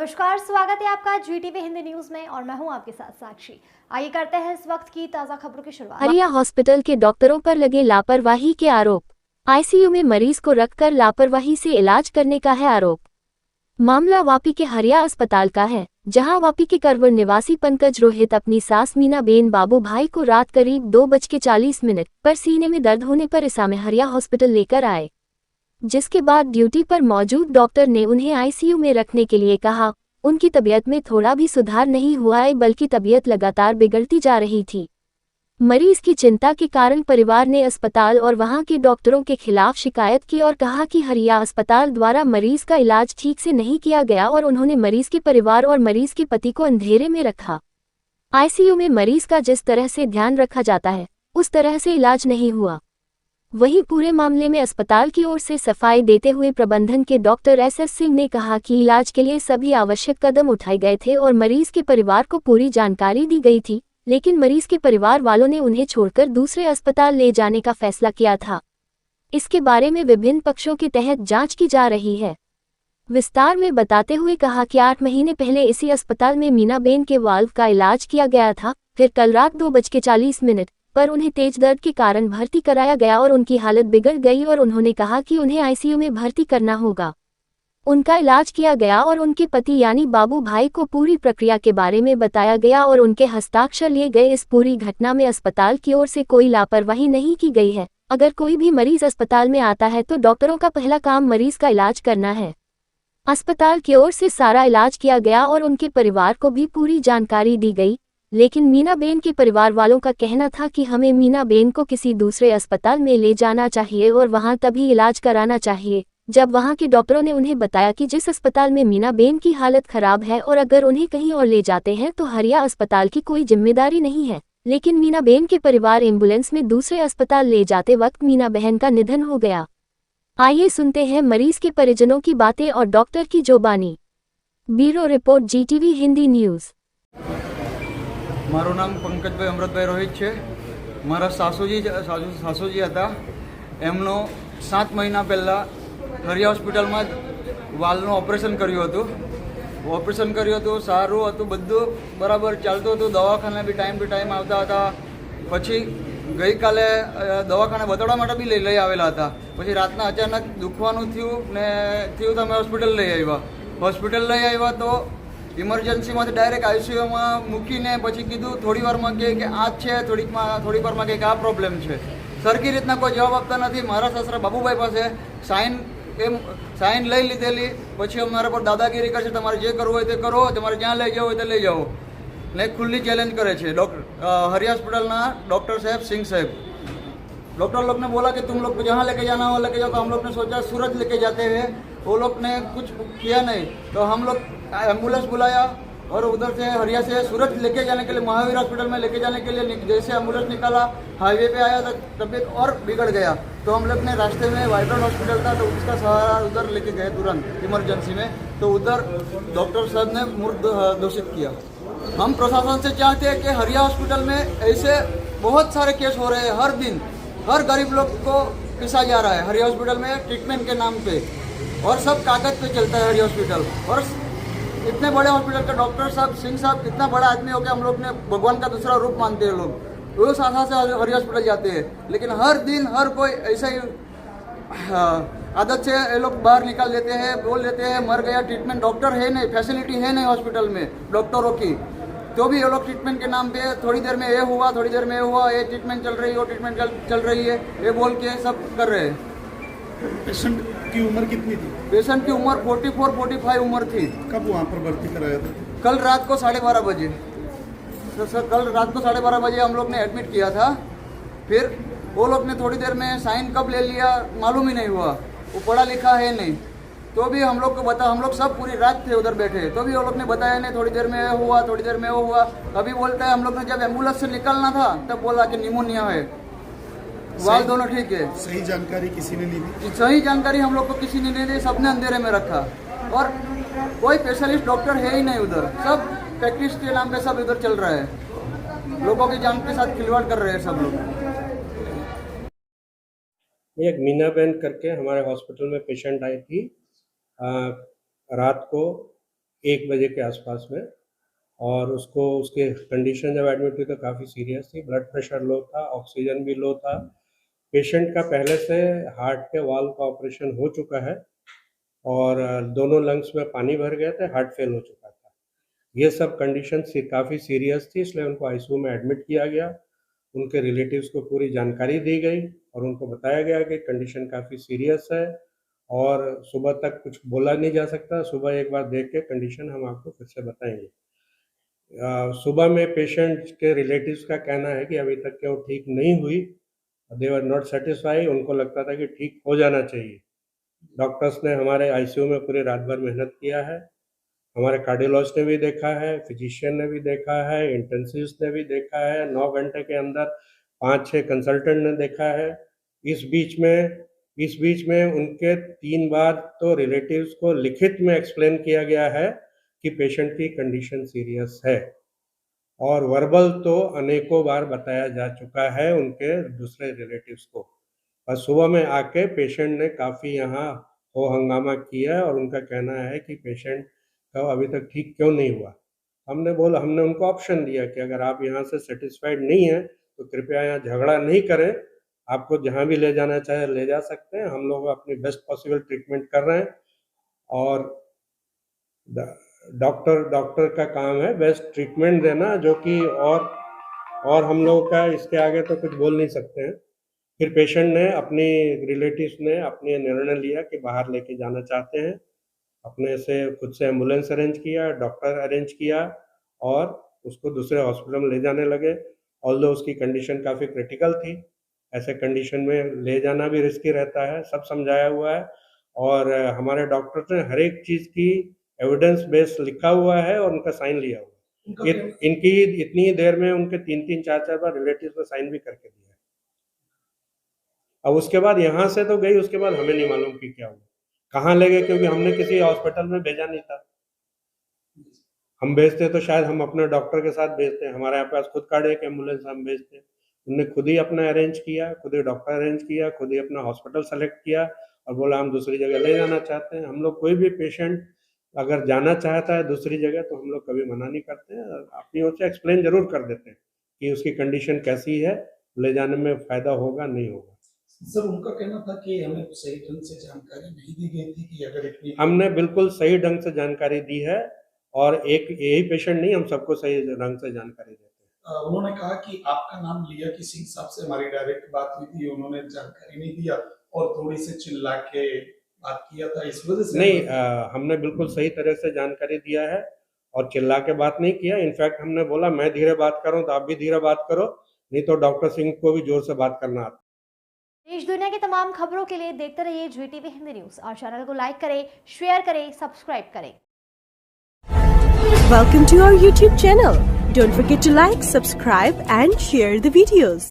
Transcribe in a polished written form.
नमस्कार, स्वागत है आपका जीटीवी हिंदी न्यूज में और मैं हूं आपके साथ साक्षी। आइए करते हैं इस वक्त की ताजा खबरों की शुरुआत। हरिया हॉस्पिटल के डॉक्टरों पर लगे लापरवाही के आरोप। आईसीयू में मरीज को रखकर लापरवाही से इलाज करने का है आरोप। मामला वापी के हरिया अस्पताल का है, जहां वापी के करवर निवासी पंकज रोहित अपनी सास मीना बेन बाबू भाई को रात करीब 2:40 पर सीने में दर्द होने पर इसा में हरिया हॉस्पिटल लेकर आए, जिसके बाद ड्यूटी पर मौजूद डॉक्टर ने उन्हें आईसीयू में रखने के लिए कहा। उनकी तबीयत में थोड़ा भी सुधार नहीं हुआ है, बल्कि तबीयत लगातार बिगड़ती जा रही थी। मरीज की चिंता के कारण परिवार ने अस्पताल और वहां के डॉक्टरों के खिलाफ शिकायत की और कहा कि हरिया अस्पताल द्वारा मरीज का इलाज ठीक से नहीं किया गया और उन्होंने मरीज के परिवार और मरीज के पति को अंधेरे में रखा। आईसीयू में मरीज का जिस तरह से ध्यान रखा जाता है, उस तरह से इलाज नहीं हुआ। वहीं पूरे मामले में अस्पताल की ओर से सफाई देते हुए प्रबंधन के डॉक्टर एसएस सिंह ने कहा कि इलाज के लिए सभी आवश्यक कदम उठाए गए थे और मरीज के परिवार को पूरी जानकारी दी गई थी, लेकिन मरीज के परिवार वालों ने उन्हें छोड़कर दूसरे अस्पताल ले जाने का फैसला किया था। इसके बारे में विभिन्न पक्षों के तहत जांच की जा रही है। विस्तार में बताते हुए कहा कि 8 महीने पहले इसी अस्पताल में मीना बेन के वाल्व का इलाज किया गया था। फिर कल रात 2:40 पर उन्हें तेज दर्द के कारण भर्ती कराया गया और उनकी हालत बिगड़ गई और उन्होंने कहा कि उन्हें आईसीयू में भर्ती करना होगा। उनका इलाज किया गया और उनके पति यानी बाबू भाई को पूरी प्रक्रिया के बारे में बताया गया और उनके हस्ताक्षर लिए गए। इस पूरी घटना में अस्पताल की ओर से कोई लापरवाही नहीं की गई है। अगर कोई भी मरीज अस्पताल में आता है तो डॉक्टरों का पहला काम मरीज का इलाज करना है। अस्पताल की ओर से सारा इलाज किया गया और उनके परिवार को भी पूरी जानकारी दी गई, लेकिन मीना बेन के परिवार वालों का कहना था कि हमें मीना बेन को किसी दूसरे अस्पताल में ले जाना चाहिए और वहां तभी इलाज कराना चाहिए। जब वहां के डॉक्टरों ने उन्हें बताया कि जिस अस्पताल में मीना बेन की हालत खराब है और अगर उन्हें कहीं और ले जाते हैं तो हरिया अस्पताल की कोई जिम्मेदारी नहीं है, लेकिन मीना बेन के परिवार एम्बुलेंस में दूसरे अस्पताल ले जाते वक्त मीना बहन का निधन हो गया। आइए सुनते हैं मरीज के परिजनों की बातें और डॉक्टर की जुबानी। Bureau report Zee TV Hindi news. મારું નામ પંકજભાઈ અમૃતભાઈ રોહિત છે। મારા સાસુજી હતા, એમનો 7 મહિના પહેલાં હરિયા હોસ્પિટલમાં વાલનું ઓપરેશન કર્યું હતું। સારું હતું, બધું બરાબર ચાલતું હતું। દવાખાને બી ટાઈમ ટુ ટાઈમ આવતા હતા। પછી ગઈકાલે દવાખાને બતાવવા માટે બી લઈ આવેલા હતા। પછી રાતના અચાનક દુખવાનું થયું તો અમે હોસ્પિટલ લઈ આવ્યા તો ઇમરજન્સીમાંથી ડાયરેક્ટ આઈસીયુમાં મૂકીને પછી કીધું થોડી વારમાં કે આ જ છે, થોડીક વારમાં કે આ પ્રોબ્લેમ છે। સરખી રીતના કોઈ જવાબ આપતા નથી। મારા સસરા બાબુભાઈ પાસે સાઇન લઈ લીધેલી, પછી અમારા પર દાદાગીરી કરશે, તમારે જે કરવું હોય તે કરો, તમારે જ્યાં લઈ જવું હોય તે લઈ જાઓ ને ખુલ્લી ચેલેન્જ કરે છે। हरिया हॉस्पिटलના डॉक्टर साहब सिंह साहब, डॉक्टर लोग ने बोला कि तुम लोग को जहाँ लेके जाना हो लेके जाओ। तो हम लोग ने सोचा सूरत लेके जाते हैं, वो लोग ने कुछ किया नहीं। तो हम लोग एम्बुलेंस बुलाया और उधर से हरिया से सूरत लेके जाने के लिए महावीर हॉस्पिटल में लेके जाने के लिए जैसे एम्बुलेंस निकाला, हाईवे पे आया तो तबीयत और बिगड़ गया। तो हम लोग ने रास्ते में वाइब्रेंट हॉस्पिटल था तो उसका सहारा उधर लेके गए तुरंत इमरजेंसी में। तो उधर डॉक्टर साहब ने मूर्ख घोषित किया। हम प्रशासन से चाहते हैं कि हरिया हॉस्पिटल में ऐसे बहुत सारे केस हो रहे हैं। हर दिन हर गरीब लोग को पिसा जा रहा है हरिया हॉस्पिटल में ट्रीटमेंट के नाम पे, और सब कागज पे चलता है हरिया हॉस्पिटल। और इतने बड़े हॉस्पिटल के डॉक्टर साहब सिंह साहब इतना बड़ा आदमी हो गया, हम लोग ने भगवान का दूसरा रूप मानते हैं लोग, वो साथ से हरिया हॉस्पिटल जाते हैं। लेकिन हर दिन हर कोई ऐसा ही आदत से ये लोग बाहर निकाल देते हैं, बोल देते हैं मर गया, ट्रीटमेंट डॉक्टर है नहीं, फैसिलिटी है नहीं हॉस्पिटल में डॉक्टरों की। तो भी ये लोग ट्रीटमेंट के नाम पे थोड़ी देर में ये हुआ, थोड़ी देर में ये हुआ, ये ट्रीटमेंट चल रही है, वो ट्रीटमेंट चल रही है, ये बोल के सब कर रहे हैं। पेशेंट की उम्र कितनी थी? पेशेंट की उम्र 44-45 उम्र थी। कब वहाँ पर भर्ती कराया था? कल रात को 12:30 बजे। तो सर कल रात को 12:30 बजे हम लोग ने एडमिट किया था। फिर वो लोग ने थोड़ी देर में साइन कब ले लिया मालूम ही नहीं हुआ, वो पढ़ा लिखा है नहीं। तो भी हम लोग को हम लोग सब पूरी रात थे उधर बैठे, तो भी वो लोग ने बताया नहीं, थोड़ी देर में ये हुआ, थोड़ी देर में वो हुआ। अभी बोलता है हम लोग ने जब एम्बुलेंस से निकलना था तब बोला कि निमोनिया है, वाल दोनों ठीक है। सही जानकारी किसी ने नहीं दी? सही जानकारी हम लोग को किसी ने नहीं दी, सबने अंधेरे में रखा। और कोई स्पेशलिस्ट डॉक्टर है ही नहीं उधर, सब प्रैक्टिस के नाम पे सब इधर चल रहा है, लोगों की जान के साथ खिलवाड़ कर रहे हैं सब लोग। एक मीना बहन करके हमारे हॉस्पिटल में पेशेंट आई थी रात को 1 बजे के आसपास में, और उसको उसके कंडीशन जब एडमिट हुई तो काफ़ी सीरियस थी। ब्लड प्रेशर लो था, ऑक्सीजन भी लो था। पेशेंट का पहले से हार्ट के वाल्व का ऑपरेशन हो चुका है और दोनों लंग्स में पानी भर गए थे, हार्ट फेल हो चुका था। ये सब कंडीशन काफ़ी सीरियस थी, इसलिए उनको आईसीयू में एडमिट किया गया। उनके रिलेटिव्स को पूरी जानकारी दी गई और उनको बताया गया कि कंडीशन काफ़ी सीरियस है और सुबह तक कुछ बोला नहीं जा सकता। सुबह एक बार देख के कंडीशन हम आपको फिर से बताएंगे। सुबह में पेशेंट के रिलेटिव्स का कहना है कि अभी तक के वो ठीक नहीं हुई, दे वर नॉट सेटिस्फाई, उनको लगता था कि ठीक हो जाना चाहिए। डॉक्टर्स ने हमारे आईसीयू में पूरी रात भर मेहनत किया है। हमारे कार्डियोलॉजिस्ट ने भी देखा है, फिजिशियन ने भी देखा है, इंटेंसिविस्ट ने भी देखा है। 9 घंटे के अंदर 5-6 कंसल्टेंट ने देखा है। इस बीच में उनके 3 बार तो रिलेटिव्स को लिखित में एक्सप्लेन किया गया है कि पेशेंट की कंडीशन सीरियस है, और वर्बल तो अनेकों बार बताया जा चुका है उनके दूसरे रिलेटिव्स को। और सुबह में आके पेशेंट ने काफ़ी यहाँ हो हंगामा किया और उनका कहना है कि पेशेंट का अभी तक ठीक क्यों नहीं हुआ। हमने उनको ऑप्शन दिया कि अगर आप यहाँ से सेटिस्फाइड नहीं हैं तो कृपया यहाँ झगड़ा नहीं करें, आपको जहाँ भी ले जाना चाहे ले जा सकते हैं, हम लोग अपनी बेस्ट पॉसिबल ट्रीटमेंट कर रहे हैं और डॉक्टर का काम है बेस्ट ट्रीटमेंट देना, जो कि और हम लोगों का इसके आगे तो कुछ बोल नहीं सकते हैं। फिर पेशेंट ने रिलेटिव्स ने अपने निर्णय लिया कि बाहर लेके जाना चाहते हैं। अपने से खुद से एम्बुलेंस अरेंज किया, डॉक्टर अरेंज किया और उसको दूसरे हॉस्पिटल में ले जाने लगे। ऑल्दो उसकी कंडीशन काफ़ी क्रिटिकल थी, ऐसे कंडीशन में ले जाना भी रिस्की रहता है, सब समझाया हुआ है और हमारे डॉक्टर ने हर एक चीज़ की एविडेंस बेस लिखा हुआ है और उनका साइन लिया हुआ है। इनकी इतनी देर में उनके 3-3, 4-4 बार रिलेटिव्स ने साइन भी करके दिया है। अब उसके बाद यहाँ से तो गई, उसके बाद हमें नहीं मालूम कि क्या हुआ, कहाँ ले गए, क्योंकि हमने किसी हॉस्पिटल में भेजा नहीं था। हम भेजते तो शायद हम अपने डॉक्टर के साथ भेजते, हमारे पास खुद का एक एम्बुलेंस हम भेजते। उन्होंने खुद ही अपना अरेंज किया, खुद ही डॉक्टर अरेंज किया, खुद ही अपना हॉस्पिटल सेलेक्ट किया और बोला हम दूसरी जगह ले जाना चाहते हैं। हम लोग कोई भी पेशेंट अगर जाना चाहता है दूसरी जगह तो हम लोग कभी मना नहीं करते हैं, अपनी ओर से एक्सप्लेन जरूर कर देते हैं कि उसकी कंडीशन कैसी है, ले जाने में फ़ायदा होगा नहीं होगा। सर, उनका कहना था कि हमें सही ढंग से जानकारी नहीं दी गई थी कि अगर इतनी। हमने बिल्कुल सही ढंग से जानकारी दी है और एक यही पेशेंट नहीं, हम सबको सही ढंग से जानकारी देते हैं। उन्होंने कहा कि आपका नाम लिया कि सिंह साहब से हमारी डायरेक्ट बात हुई थी, उन्होंने जानकारी नहीं दिया और थोड़ी से चिल्ला के बात किया था, इस वजह से नहीं, हमने बिल्कुल सही तरह से जानकारी दिया है और चिल्ला के बात नहीं किया। इनफैक्ट हमने बोला मैं धीरे बात करूं तो आप भी धीरे बात करो, नहीं तो डॉक्टर सिंह को भी जोर से बात करना आता। देश दुनिया की तमाम खबरों के लिए देखते रहिए GTV हिंदी न्यूज़ और चैनल को लाइक करें, शेयर करें, सब्सक्राइब करें। Welcome to our YouTube channel. Don't forget to like, subscribe and share the videos.